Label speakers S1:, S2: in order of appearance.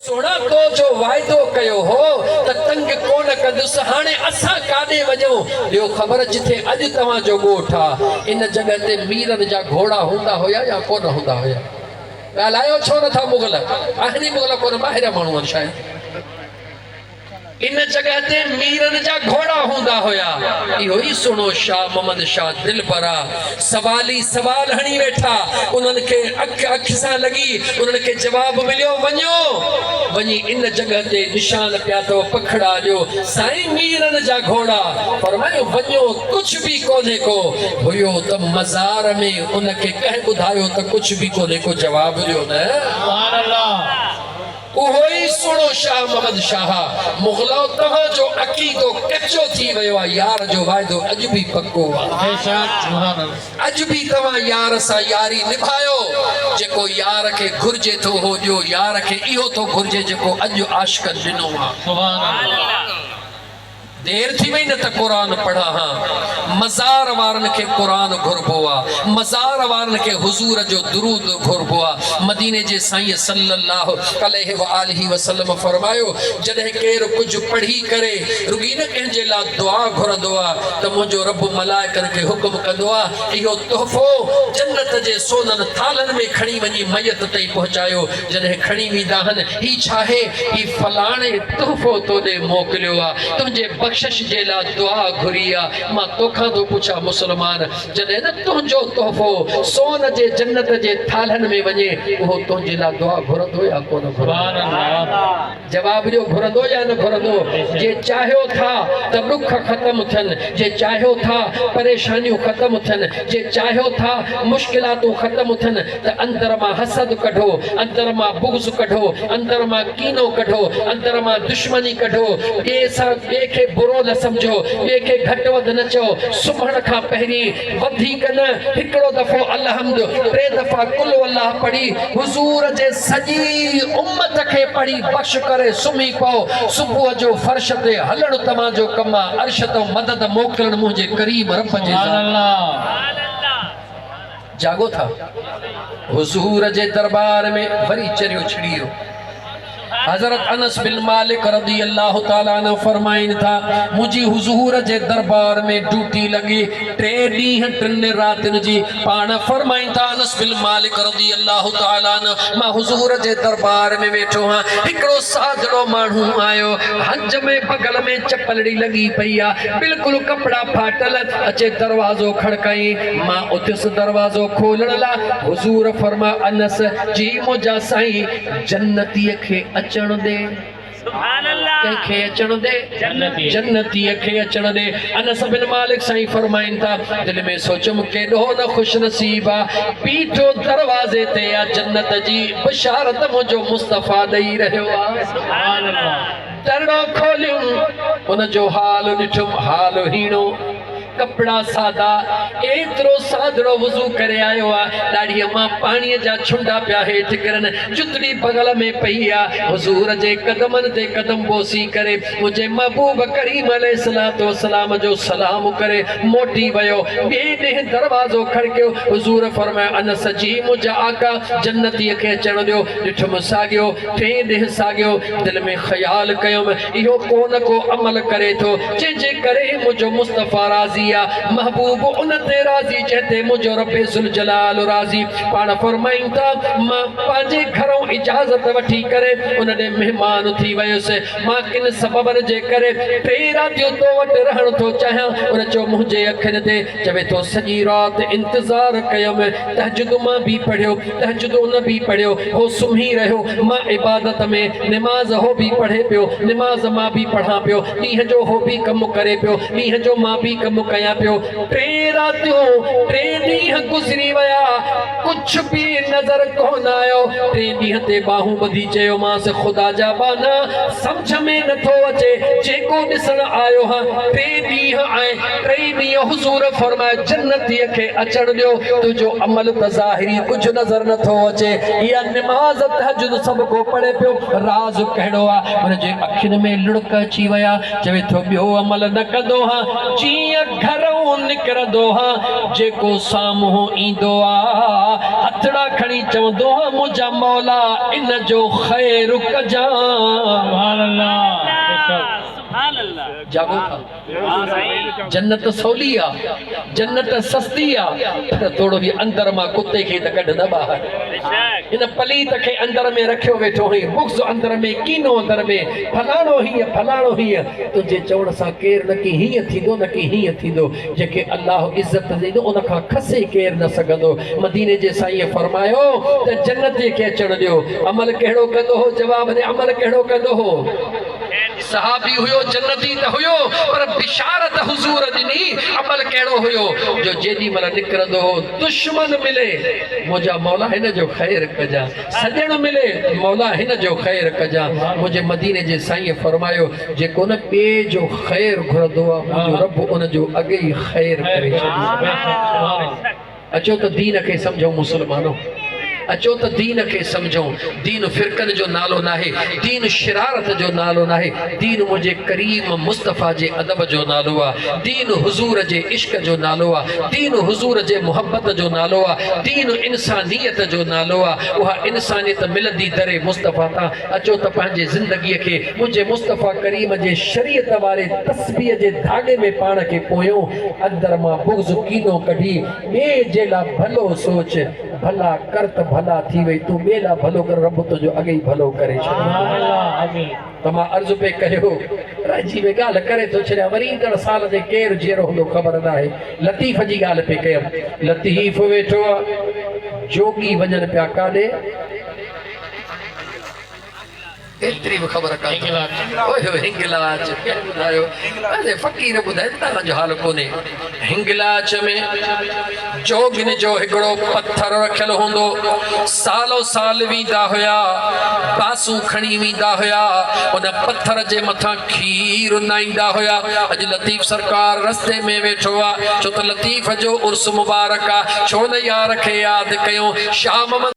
S1: सोना को जो वायदो कयो हो त तंग कोन कंदुसि हाणे असां काॾे वञूं ॿियो ख़बर जिथे अॼु तव्हां जो ॻोठ आहे इन जॻह ते मीरनि जा घोड़ा हूंदा हुया या कोन हूंदा हुया ॻाल्हायो छो नथा मुग़ल आहिनि मुग़ल कोन ॿाहिरियां माण्हू आहिनि शायदि इन जगह ते मीरन जा घोड़ा हुंदा होया इहो ही सुनो शाह मोहम्मद शाह दिलबरा सवाली सवाल हणी वेठा उन्हनि खे अख सां लगी उन्हनि खे जवाब मिलियो वञो वञी इन जगह ते निशान पिया तो पखड़ा ॾियो साईं मीरन जा घोड़ा फरमायो वञो कुछ भी कोने को हुयो त मज़ार में उनखे कंहिं ॿुधायो त कुछ भी कोने को जवाब ॾियो न सुभान अल्लाह उहोई सुनो शाह मोहम्मद शाह मुग़लो तव्हां जो अक़ीदो कच्चो थी वियो आहे यार जो वाइदो अॼु भी पक्को आहे अॼु भी तव्हां यार सां यारी निभायो जेको यार खे घुर्जे थो हो ॾियो यार खे इहो थो घुर्जे जेको अॼु आशिक़ ॾिनो आहे सुभान अल्लाह देर थी वई न त क़ुरान पढ़ा हां मज़ार वारनि खे क़ुरान घुरबो आहे मज़ार वारनि खे हुज़ूर जो दुरूद घुरबो आहे मदीने जे साईं सल्लल्लाहु अलैहि व आलिहि वसल्लम फरमायो जॾहिं केरु कुझु पढ़ी करे रुॻी न कंहिंजे लाइ दुआ घुरंदो आहे त मुंहिंजो रब मलाइकनि खे हुकुम कंदो आहे इहो तोहफ़ो जन्नत जे सोननि थालनि में खणी वञी मयत ताईं पहुचायो जॾहिं खणी वेंदा आहिनि ही छा आहे ही फलाणे तोहफ़ो तोॾे मोकिलियो आहे तुंहिंजे बख़्शिश जे लाइ दुआ घुरी आहे मां तोखां थो पुछां मुस्लमान जॾहिं न तुंहिंजो तोहफ़ो सोन जे जन्नत जे थालनि में वञे उहो तुंहिंजे लाइ दुआ घुरंदो या कोन घुरंदो जवाब ॾियो घुरंदो या न घुरंदो जे चाहियो था त ॾुख ख़तम थियनि जे चाहियो था परेशानियूं ख़तम थियनि जे चाहियो था मुश्किलातूं ख़तम थियनि त अंदर मां हसद कढो अंदर मां बुग़्ज़ कढो अंदर मां कीनो कढो अंदर मां दुश्मनी कढो ॿिए खे बुरो न समझो ॿिए खे घटि वधि न चओ सुम्हण खां पहिरीं वधीक न हिकिड़ो दफ़ो अलहम्द टे दफ़ा कुल अल्लाह पढ़ी हुज़ूर जे सॼी उम्मत खे पढ़ी बख़्श करे सुम्ही पओ सुबुह जो फर्श ते हलण तव्हां जो कमु आहे अर्श तो मदद मोकिलण मुंहिंजे करीम रब जे जागो था हुज़ूर जे दरबार में वरी चरियो छिड़ियो हज़रत अनस बिन मालिक रज़ी अल्लाह ताला अन्हु फरमाइन था मुझी हुज़ूर जे दरबार में ड्यूटी लगी 3 ॾींहं 3 रातिन जी पाण फरमाइन था अनस बिन मालिक रज़ी अल्लाह ताला अन्हु मां हुज़ूर जे दरबार में वेठो हां हिकिड़ो साजड़ो माण्हू आयो हज में बगल में चपलड़ी लगी पई आहे बिल्कुल कपड़ा फाटल अचे दरवाज़ो खड़काई मां उथियुसि दरवाज़ो खोलण लाइ हुज़ूर फरमा अनस जी मुंहिंजा साईं जन्नतीअ खे अचण दे सुभान अल्लाह के अचण दे जन्नती खे अचण दे अनस बिन मालिक साईं फरमाइन था दिल में सोचम केॾो न खुश नसीब आहे पीठो दरवाज़े ते या जन्नत जी बशारत मुंहिंजो मुस्तफ़ा ॾेई रहियो आहे सुभान अल्लाह दरड़ो खोलियो उन जो हाल ॾिठुम हाल हीणो कपड़ा सादा एतिरो सादड़ो वज़ू करे आयो आहे ॾाढीअ मां पाणीअ जा छुंडा पिया हेठि किरनि जुतड़ी बगल में पई आहे हुज़ूर जे कदमनि ते कदम बोसी करे मुंहिंजे महबूब करीम अलैहिस्सलातु वस्सलाम जो सलाम करे मोटी वियो ॿिए ॾींहुं दरवाज़ो खड़कियो हुज़ूर फरमायो अनस जी मुंहिंजा आका जन्नतीअ खे अचण ॾियो ॾिठुमि साॻियो 3 ॾींहं साॻियो दिलि में ख़्याल कयुमि इहो कोन को अमल करे थो जंहिंजे करे मुंहिंजो मुस्तफ़ा राज़ी महबूब उन ते राज़ी जंहिंते मुंहिंजो रब्बे ज़ुल जलाल राज़ी पाण फरमाइनि था मां पंहिंजे घरों इजाज़त वठी करे उन ॾे महिमान थी वियुसि मां किन सबबनि जे करे 3 रातियूं तो वटि रहण थो चाहियां उन चयो मुंहिंजे अखियुनि ते चवे थो सॼी राति इंतज़ार कयुमि तहजुद मां बि पढ़ियो तहजुद उन बि पढ़ियो हो सुम्ही रहियो मां इबादत में निमाज़ हो बि पढ़े पियो निमाज़ मां बि पढ़ां पियो ॾींहं जो हो बि कमु करे पियो ॾींहं जो मां बि कमु कयां पियो 3 रातियूं 3 ॾींहं गुज़री विया कुछ भी नज़र कोन आयो 3 ॾींहं ते बाहूं ॿधी चयोमांसि ख़ुदा जा बाना सम्झ में नथो अचे जेको ॾिसण आयो हां 3 ॾींहं ऐं 3 ॾींहं हुज़ूर फरमायो जन्नतीअ खे अचण ॾियो तुंहिंजो अमल त ज़ाहिरी कुझु नज़र नथो अचे इहा निमाज़ तहजुद सभु को पढ़े पियो राज़ कहिड़ो आहे हुनजे अखियुनि में लुड़क अची विया चवे थो ॿियो अमल न कंदो हां जीअं घरों माण्हू निकिरंदो हा जेको साम्हूं ईंदो आ हथड़ा खणी चवंदो हा मुंहिंजा मौला इन जो ख़ैर कजां।
S2: सुभान अल्लाह।
S1: जागो था जन्नत सवली आ जन्नत सस्ती आ पर थोड़ो ही अंदर मां कुत्ते खे त कढ न ॿाहिरि इन पलीत खे अंदर में रखियो वेठो हुई बुक्स अंदर में कीनो अंदर में फलाणो हीअ तुंहिंजे चवण सां केर न की हीअं थींदो न की हीअं थींदो जेके अल्लाह इज़त ॾींदो उन खां खसे केर न सघंदो। मदीने जे साईं फरमायो त जन्नत खे अचण ॾियो अमल कहिड़ो कंदो हो जवाब ॾे अमल कहिड़ो कंदो हो सहाबी हुयो जन्नती त हुयो पर बिशारत हुजूर ॾिनी अमल कहिड़ो हुयो जो जेॾी महिल निकिरंदो हो दुश्मन मिले मुंहिंजा मौला हिन जो ख़ैर कजां सॼण मिले मौला हिन जो ख़ैर कजां। मुंहिंजे मदीने जे साईं फरमायो जेको न ॿिए जो ख़ैर घुरंदो आहे मुंहिंजो रब उन जो अॻे ई ख़ैर करे छॾींदो। अचो त दीन खे सम्झो मुस्लमानो अचो त दीन खे सम्झो दीन फिरकन जो नालो नाहे दीन शरारत जो नालो नाहे दीन मुंहिंजे करीम मुस्तफ़ा जे अदब जो नालो आहे दीन हुजूर जे इश्क जो नालो आहे दीन हुजूर जे मोहब्बत जो नालो आहे दीन इंसानियत जो नालो आहे उहा इंसानियत मिलंदी दरे मुस्तफ़ा तां। अचो त पंहिंजे ज़िंदगीअ खे मुंहिंजे मुस्तफ़ा करीम जे शरीयत वारे तस्बीह जे धागे में पाण खे पोयूं अंदर मां बुग़्ज़ कीनो कढी ॿिए जे लाइ भलो सोच भला कर त भला थी वई तूं ॿिए लाइ भलो कर रब तुंहिंजो अॻे ई भलो करे छॾींदो। त मां अर्ज़ु पे कयो रहिजी में ॻाल्हि करे थो छॾियां वरी ईंदड़ साल ते केरु जहिड़ो हूंदो ख़बर न आहे। लतीफ़ जी ॻाल्हि पे कयमि लतीफ़ वेठो आहे जोगी वञनि पिया काॾे एतिरी बि ख़बर कान्हे हिंगलाज ॿुधायो अरे फ़क़ीर ॿुधाए तव्हांजो हाल कोन्हे। हिंगलाज में जोगिन जो हिकिड़ो पत्थर रखियल हूंदो सालो साल वेंदा हुया बासूं खणी वेंदा हुया उन पत्थर जे मथां खीर नाईंदा हुया। अॼु लतीफ़ सरकार रस्ते में वेठो आहे छो त लतीफ़ जो उर्स मुबारक आहे छो न यार खे यादि कयूं शाम